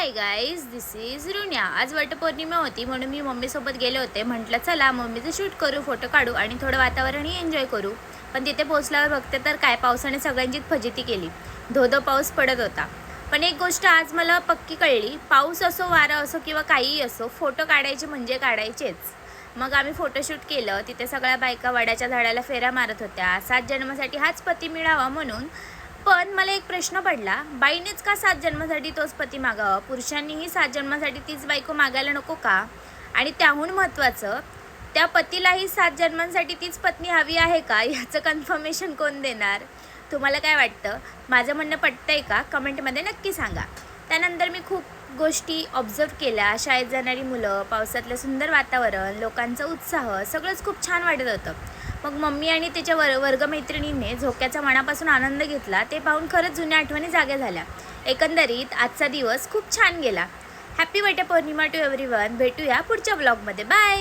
Hi guys, this is रुन्या। आज वटपौर्णिमा होती म्हणून मी मम्मीसोबत गेले होते। म्हटलं चला मम्मीचं शूट करू, फोटो काढू आणि थोडं वातावरणही एन्जॉय करू। पण तिथे पोहोचल्यावर बघते तर काय, पावसाने सगळ्यांचीच फजिती केली। धो पाऊस पडत होता। पण एक गोष्ट आज मला पक्की कळली, पाऊस असो, वारा असो किंवा काहीही असो, फोटो काढायचे म्हणजे काढायचेच। मग आम्ही फोटोशूट केलं। तिथे सगळ्या बायका वडाच्या झाडाला फेऱ्या मारत होत्या, 7 जन्मासाठी हाच पती मिळावा म्हणून। पण मला एक प्रश्न पडला, बाईनेच का 7 जन्मासाठी तोच पती मागावा? पुरुषांनीही 7 जन्मासाठी तीच बायको मागायला नको का? आणि त्याहून महत्त्वाचं, त्या पतीलाही 7 जन्मांसाठी तीच पत्नी हवी आहे का, याचं कन्फर्मेशन कोण देणार? तुम्हाला काय वाटतं? माझं म्हणणं पटतंय का? कमेंटमध्ये नक्की सांगा। त्यानंतर मी खूप गोष्टी ऑब्झर्व केल्या। शाळेत जाणारी मुलं, पावसातलं सुंदर वातावरण, लोकांचा उत्साह, सगळंच खूप छान वाटत होतं। मग मम्मी आणि त्याच्या वर्गमैत्रिणींनी झोक्याचा मनापासून आनंद घेतला। ते पाहून खरंच जुन्या आठवणी जाग्या झाल्या। एकंदरीत आजचा दिवस खूप छान गेला। Happy Vatpurnima to everyone. भेटूया पुढच्या ब्लॉगमध्ये। बाय।